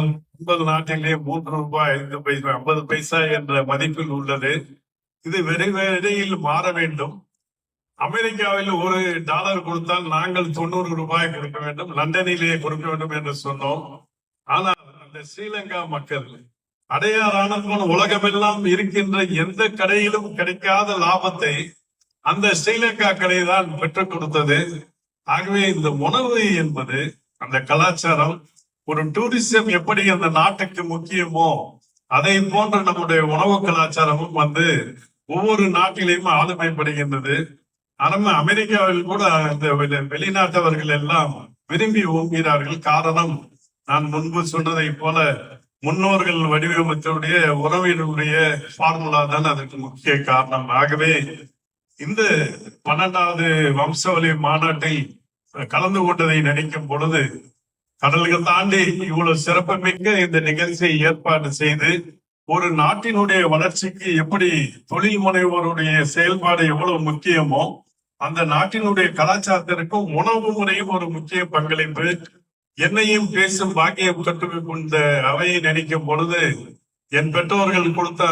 உங்கள் நாட்டிலே 3 ரூபாய் 5 பைசா 50 பைசா என்ற மதிப்பில் உள்ளது. இது விரைவில் மாற வேண்டும். அமெரிக்காவில் $1 கொடுத்தால் நாங்கள் 90 ரூபாய் கொடுக்க வேண்டும், லண்டனிலே கொடுக்க வேண்டும் என்று சொன்னோம். ஆனால் அந்த ஸ்ரீலங்கா மக்கள் அடையாறான உலகமெல்லாம் இருக்கின்ற எந்த கடையிலும் கிடைக்காத லாபத்தை அந்த ஸ்ரீலங்கா கடை தான் பெற்றுக் கொடுத்தது. ஆகவே இந்த உணவு என்பது அந்த கலாச்சாரம், ஒரு டூரிசம் எப்படி அந்த நாட்டுக்கு முக்கியமோ அதை போன்ற நம்முடைய உணவு கலாச்சாரமும் ஒவ்வொரு நாட்டிலையும் ஆளுமைப்படுகின்றது. நம்ம அமெரிக்காவில் கூட இந்த வெளிநாட்டவர்கள் எல்லாம் விரும்பி ஓங்குகிறார்கள். காரணம், நான் முன்பு சொன்னதை போல முன்னோர்கள் வடிவமைத்தவுடைய உறவினுடைய ஃபார்முலா தான் அதற்கு முக்கிய காரணம். ஆகவே இந்த 12வது வம்சாவளி மாநாட்டில் கலந்து கொண்டதை நினைக்கும் பொழுது, கடல்கள் தாண்டி இவ்வளவு சிறப்புமிக்க இந்த நிகழ்ச்சியை ஏற்பாடு செய்து ஒரு நாட்டினுடைய வளர்ச்சிக்கு எப்படி தொழில் முனைவோருடைய செயல்பாடு எவ்வளவு முக்கியமோ அந்த நாட்டினுடைய கலாச்சாரத்திற்கும் உணவு முறையும் ஒரு முக்கிய பங்களிப்பு. என்னையும் பேசும் பாக்கியம் கற்றுக் கொண்ட அவையை நினைக்கும் பொழுது என் பெற்றோர்கள் கொடுத்த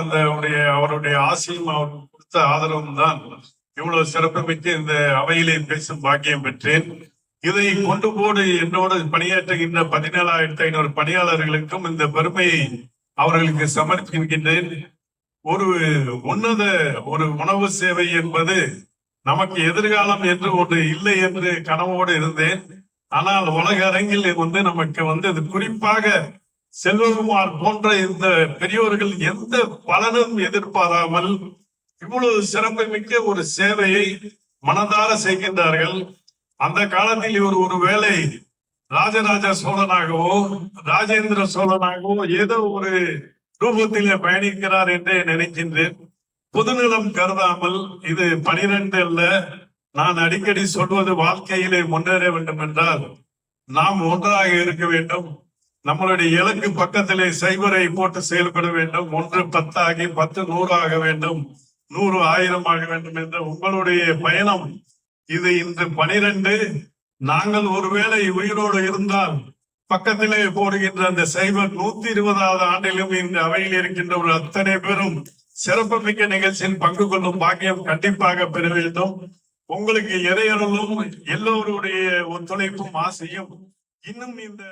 அவருடைய ஆசையும் அவர்கள் கொடுத்த ஆதரவும் தான் இவ்வளவு சிறப்புமிக்க இந்த அவையிலே பேசும் பாக்கியம் பெற்றேன். இதை கொண்டு போடு என்னோடு பணியாற்றுகின்ற 17,500 பணியாளர்களுக்கும் இந்த பெருமையை அவர்களுக்கு சமர்ப்பிக்கின்றேன். ஒரு உன்னத உணவு சேவை என்பது நமக்கு எதிர்காலம் என்று ஒன்று இல்லை என்று கனவோடு இருந்தேன். ஆனால் உலக அரங்கில் நமக்கு இது குறிப்பாக செல்வகுமார் போன்ற இந்த பெரியோர்கள் எந்த பலனும் எதிர்பாராமல் இவ்வளவு சிறப்புமிக்க ஒரு சேவையை மனதார செய்கின்றார்கள். அந்த காலத்தில் இவர் ஒருவேளை ராஜராஜ சோழனாகவோ ராஜேந்திர சோழனாகவோ ஏதோ ஒரு ரூபத்திலே பயணிக்கிறார் என்றே நினைக்கின்றேன். பொதுநலம் கருதாமல் இது 12 அல்ல. நான் அடிக்கடி சொல்வது, வாழ்க்கையிலே முன்னேற வேண்டும் என்றால் நாம் ஒன்றாக இருக்க வேண்டும். நம்மளுடைய இலக்கு பக்கத்திலே 0 போட்டு செயல்பட வேண்டும். 1 10 ஆகி 10 100 ஆக வேண்டும், 100 1000 ஆக வேண்டும் என்ற உங்களுடைய பயணம் இது. இன்று 12 நாங்கள் ஒருவேளை உயிரோடு இருந்தால் பக்கத்திலே போடுகின்ற அந்த 0 120வது ஆண்டிலும் இந்த அவையில் இருக்கின்ற ஒரு அத்தனை பேரும் சிறப்புமிக்க நிகழ்ச்சியில் பங்கு கொள்ளும் பாக்கியம் கண்டிப்பாக பெற வேண்டும். உங்களுக்கு இறையருளும் எல்லோருடைய ஒத்துழைப்பும் ஆசையும் இன்னும் இந்த